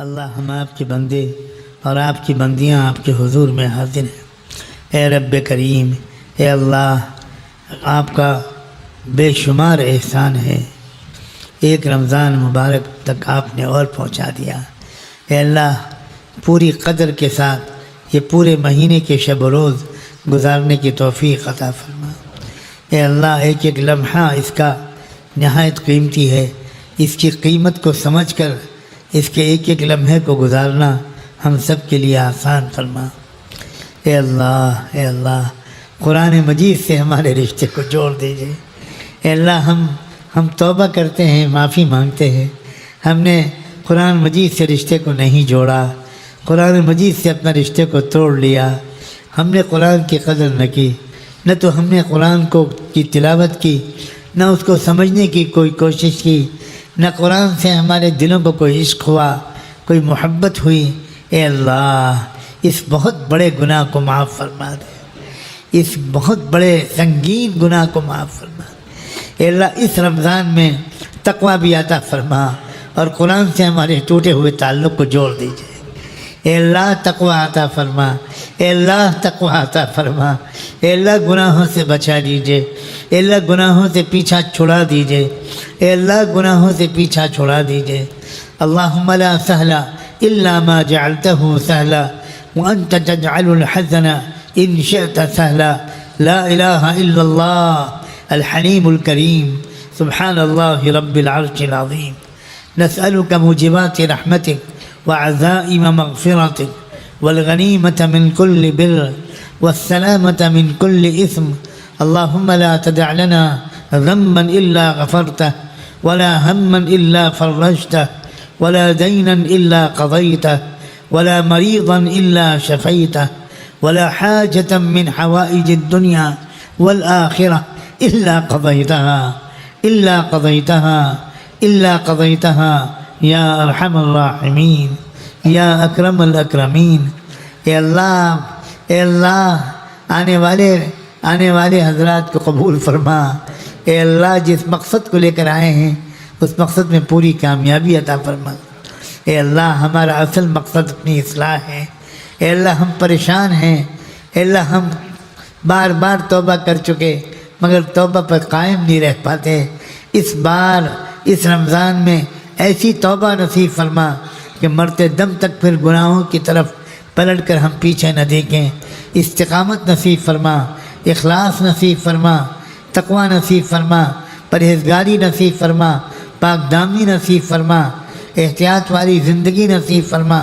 اللہ ہم آپ کے بندے اور آپ کی بندیاں آپ کے حضور میں حاضر ہیں۔ اے رب کریم، اے اللہ، آپ کا بے شمار احسان ہے، ایک رمضان مبارک تک آپ نے اور پہنچا دیا۔ اے اللہ، پوری قدر کے ساتھ یہ پورے مہینے کے شب و روز گزارنے کی توفیق عطا فرما۔ اے اللہ، ایک ایک لمحہ اس کا نہایت قیمتی ہے، اس کی قیمت کو سمجھ کر اس کے ایک ایک لمحے کو گزارنا ہم سب کے لیے آسان فرما۔ اے اللہ، اے اللہ، قرآن مجید سے ہمارے رشتے کو جوڑ دیجیے۔ اے اللہ، ہم توبہ کرتے ہیں، معافی مانگتے ہیں، ہم نے قرآن مجید سے رشتے کو نہیں جوڑا، قرآن مجید سے اپنا رشتے کو توڑ لیا، ہم نے قرآن کی قدر نہ کی، نہ تو ہم نے قرآن کی تلاوت کی، نہ اس کو سمجھنے کی کوئی کوشش کی، نہ قرآن سے ہمارے دلوں کو کوئی عشق ہوا، کوئی محبت ہوئی۔ اے اللہ، اس بہت بڑے گناہ کو معاف فرما دے، اس بہت بڑے سنگین گناہ کو معاف فرما دے۔ اے اللہ، اس رمضان میں تقویٰ بھی عطا فرما اور قرآن سے ہمارے ٹوٹے ہوئے تعلق کو جوڑ دیجیے۔ اے اللہ، تقویٰ عطا فرما، اے اللہ، تقویٰ عطا فرما، اے اللہ، گناہوں سے بچا دیجیے، اے اللہ، گناہوں سے پیچھا چھڑا دیجیے، اے اللہ، گناہوں سے پیچھا چھڑا دیجیے۔ اللہم لا سہل الا ما جعلته سہلا وانت تجعل الحزن ان شئت سہلا، لا الہ الا اللہ الحلیم الکریم، سبحان اللہ رب العرش العظیم۔ نسألك موجبات رحمتك وعزائم مغفرتك والغنیمة من كل بر والسلامة من كل إثم، اللهم لا تدع لنا ذنبا إلا غفرته ولا هما إلا فرجته ولا دينا إلا قضيته ولا مريضا إلا شفيته ولا حاجة من حوائج الدنيا والآخرة إلا قضيتها یا ارحم الراحمین، یا اکرم الاکرمین۔ اے اللہ، آنے والے حضرات کو قبول فرما۔ اے اللہ، جس مقصد کو لے کر آئے ہیں اس مقصد میں پوری کامیابی عطا فرما۔ اے اللہ، ہمارا اصل مقصد اپنی اصلاح ہے۔ اے اللہ، ہم پریشان ہیں، اے اللہ، ہم بار بار توبہ کر چکے مگر توبہ پر قائم نہیں رہ پاتے۔ اس بار اس رمضان میں ایسی توبہ نصیب فرما کہ مرتے دم تک پھر گناہوں کی طرف پلٹ کر ہم پیچھے نہ دیکھیں۔ استقامت نصیب فرما، اخلاص نصیب فرما، تقوی نصیب فرما، پرہیزگاری نصیب فرما، پاک دامی نصیب فرما، احتیاط والی زندگی نصیب فرما،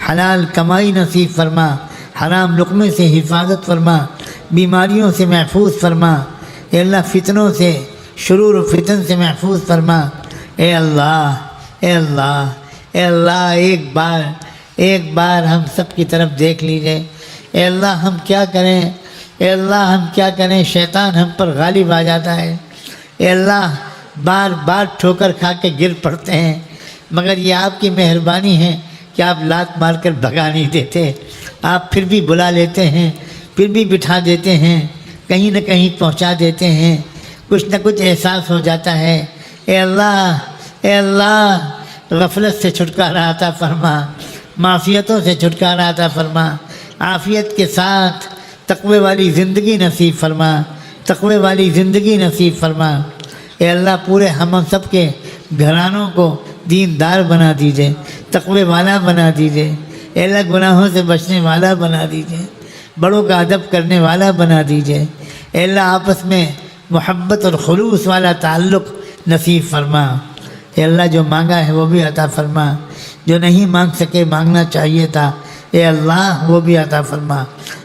حلال کمائی نصیب فرما، حرام لقمے سے حفاظت فرما، بیماریوں سے محفوظ فرما۔ اے اللہ، فتنوں سے، شرور و فتن سے محفوظ فرما۔ اے اللہ، اے اللہ، اے اللہ، ایک بار ہم سب کی طرف دیکھ لیجئے۔ اے اللہ، ہم کیا کریں، اے اللہ، ہم کیا کریں، شیطان ہم پر غالب آ جاتا ہے۔ اے اللہ، بار بار ٹھوکر کھا کے گر پڑتے ہیں مگر یہ آپ کی مہربانی ہے کہ آپ لات مار کر بھگا نہیں دیتے، آپ پھر بھی بلا لیتے ہیں، پھر بھی بٹھا دیتے ہیں، کہیں نہ کہیں پہنچا دیتے ہیں، کچھ نہ کچھ احساس ہو جاتا ہے۔ اے اللہ، اے اللہ، غفلت سے چھٹکارا عطا فرما، معصیتوں سے چھٹکارا عطا فرما، عافیت کے ساتھ تقوی والی زندگی نصیب فرما، تقوی والی زندگی نصیب فرما۔ اے اللہ، پورے ہم سب کے گھرانوں کو دیندار بنا دیجئے، تقوی والا بنا دیجئے۔ اے اللہ، گناہوں سے بچنے والا بنا دیجئے، بڑوں کا ادب کرنے والا بنا دیجئے۔ اے اللہ، آپس میں محبت اور خلوص والا تعلق نصیب فرما۔ اے اللہ، جو مانگا ہے وہ بھی عطا فرما، جو نہیں مانگ سکے مانگنا چاہیے تھا، اے اللہ وہ بھی عطا فرما۔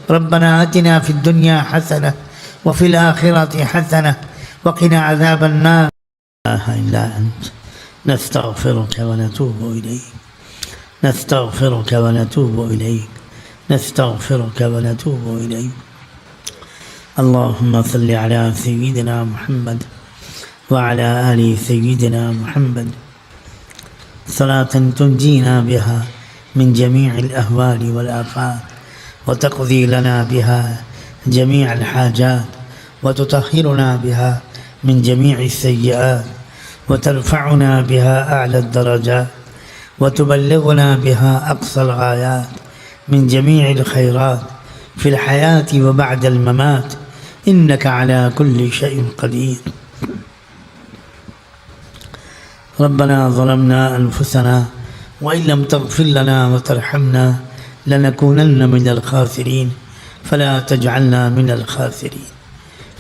ربنا آتنا فی الدنیا حسنہ وفی الآخرۃ حسنہ وقنا عذاب النار۔ لا الہ الا انت نستغفرک ونتوب الیک، نستغفرک ونتوب الیک، نستغفرک ونتوب الیک۔ اللہم صل علی سیدنا محمد وعلى آل سيدنا محمد صلاة تنجينا بها من جميع الأهوال والآفات وتقضي لنا بها جميع الحاجات وتطهرنا بها من جميع السيئات وترفعنا بها أعلى الدرجات وتبلغنا بها أقصى الغايات من جميع الخيرات في الحياة وبعد الممات إنك على كل شيء قدير. ربنا ظلمنا أنفسنا وإن لم تغفر لنا وترحمنا لنكونن من الخاسرين فلا تجعلنا من الخاسرين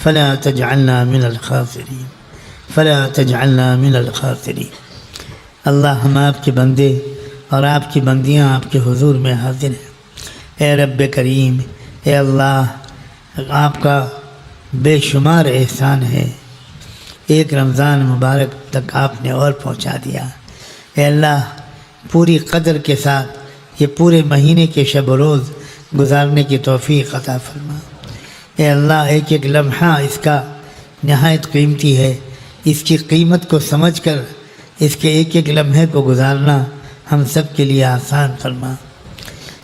فلا تجعلنا من الخاسرين فلا تجعلنا من الخاسرين. اللہ ہم آپ کے بندے اور آپ کی بندیاں آپ کے حضور میں حاضر ہیں. اے رب کریم، اے اللہ، آپ کا بے شمار احسان ہے، ایک رمضان مبارک تک آپ نے اور پہنچا دیا. اے اللہ، پوری قدر کے ساتھ یہ پورے مہینے کے شب و روز گزارنے کی توفیق عطا فرما. اے اللہ، ایک ایک لمحہ اس کا نہایت قیمتی ہے، اس کی قیمت کو سمجھ کر اس کے ایک ایک لمحے کو گزارنا ہم سب کے لیے آسان فرما.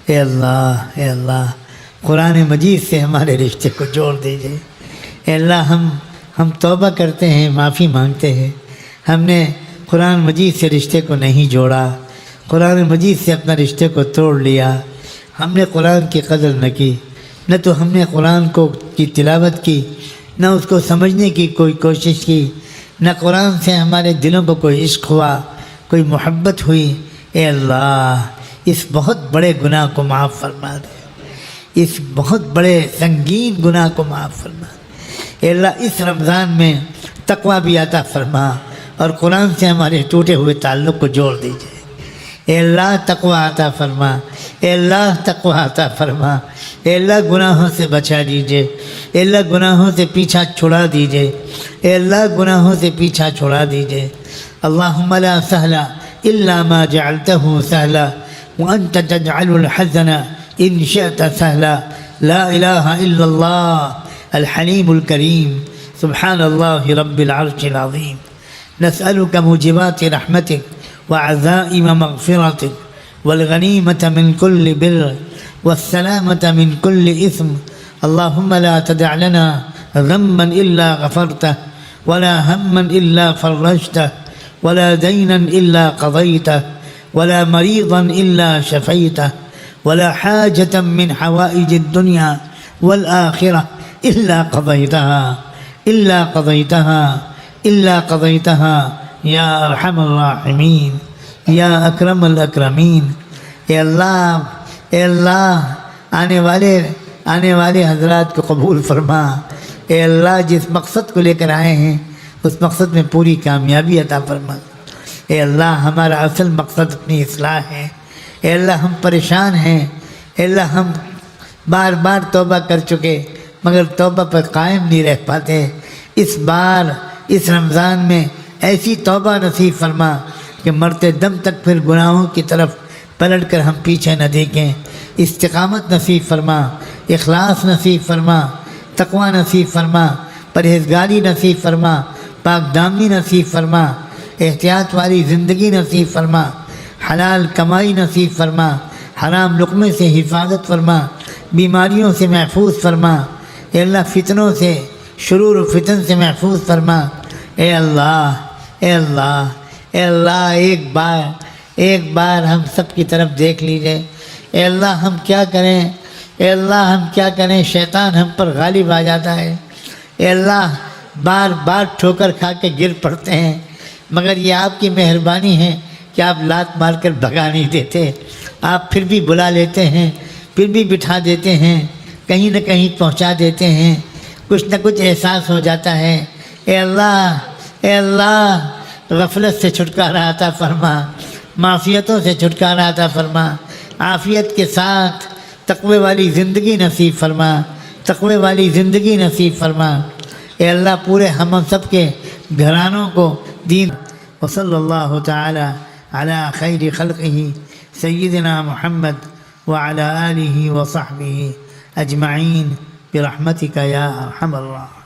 اے اللہ، اے اللہ، قرآن مجید سے ہمارے رشتے کو جوڑ دیجیے. اے اللہ، ہم توبہ کرتے ہیں، معافی مانگتے ہیں، ہم نے قرآن مجید سے رشتے کو نہیں جوڑا، قرآن مجید سے اپنا رشتے کو توڑ لیا. ہم نے قرآن کی قدر نہ کی، نہ تو ہم نے قرآن کی تلاوت کی، نہ اس کو سمجھنے کی کوئی کوشش کی، نہ قرآن سے ہمارے دلوں کو کوئی عشق ہوا، کوئی محبت ہوئی. اے اللہ، اس بہت بڑے گناہ کو معاف فرما دے، اس بہت بڑے سنگین گناہ کو معاف فرما دے. اے اللہ، اس رمضان میں تقویٰ بھی عطا فرما اور قرآن سے ہمارے ٹوٹے ہوئے تعلق کو جوڑ دیجیے. اے اللہ، تقویٰ عطا فرما. اے اللہ، تقویٰ عطا فرما. اے اللہ، گناہوں سے بچا دیجیے. اے اللہ، گناہوں سے پیچھا چھڑا دیجیے. اے اللہ، گناہوں سے پیچھا چھڑا دیجیے. اللہم لا سہل الا ما جعلته سہلا وانت تجعل الحزن ان شئت سہلا. لا الہ الا اللہ الحلیم الکریم سبحان اللہ رب العرش العظیم. نسألك موجبات رحمتك وعزائم مغفرتك والغنیمة من كل بر والسلامة من كل إثم. اللهم لا تدع لنا ذنبا إلا غفرته ولا هما إلا فرجته ولا دينا إلا قضيته ولا مريضا إلا شفيته ولا حاجة من حوائج الدنيا والآخرة إلا قضيتها يا أرحم الراحمين یا اکرم الاکرمین. اے اللہ، آنے والے حضرات کو قبول فرما. اے اللہ، جس مقصد کو لے کر آئے ہیں اس مقصد میں پوری کامیابی عطا فرما. اے اللہ، ہمارا اصل مقصد اپنی اصلاح ہے. اے اللہ، ہم پریشان ہیں. اے اللہ، ہم بار بار توبہ کر چکے مگر توبہ پر قائم نہیں رہ پاتے. اس بار اس رمضان میں ایسی توبہ نصیب فرما کہ مرتے دم تک پھر گناہوں کی طرف پلٹ کر ہم پیچھے نہ دیکھیں. استقامت نصیب فرما، اخلاص نصیب فرما، تقوی نصیب فرما، پرہیزگاری نصیب فرما، پاک دامنی نصیب فرما، احتیاط والی زندگی نصیب فرما، حلال کمائی نصیب فرما، حرام لقمے سے حفاظت فرما، بیماریوں سے محفوظ فرما. اے اللہ، فتنوں سے، شرور و فتن سے محفوظ فرما. اے اللہ، اے اللہ، اے اللہ، ایک بار ہم سب کی طرف دیکھ لیجئے. اے اللہ، ہم کیا کریں؟ اے اللہ، ہم کیا کریں؟ شیطان ہم پر غالب آ جاتا ہے. اے اللہ، بار بار ٹھوکر کھا کے گر پڑتے ہیں مگر یہ آپ کی مہربانی ہے کہ آپ لات مار کر بھگا نہیں دیتے. آپ پھر بھی بلا لیتے ہیں، پھر بھی بٹھا دیتے ہیں، کہیں نہ کہیں پہنچا دیتے ہیں، کچھ نہ کچھ احساس ہو جاتا ہے. اے اللہ، اے اللہ، غفلت سے چھٹکارا عطا فرما، معصیتوں سے چھٹکارا عطا فرما، عافیت کے ساتھ تقوی والی زندگی نصیب فرما، تقوی والی زندگی نصیب فرما. اے اللہ، پورے ہم سب کے گھرانوں کو دین. وصلی اللہ تعالی علی خیر خلقہ سیدنا محمد وعلی آلہ وصحبہ اجمعین برحمتک یا ارحم الراحمین.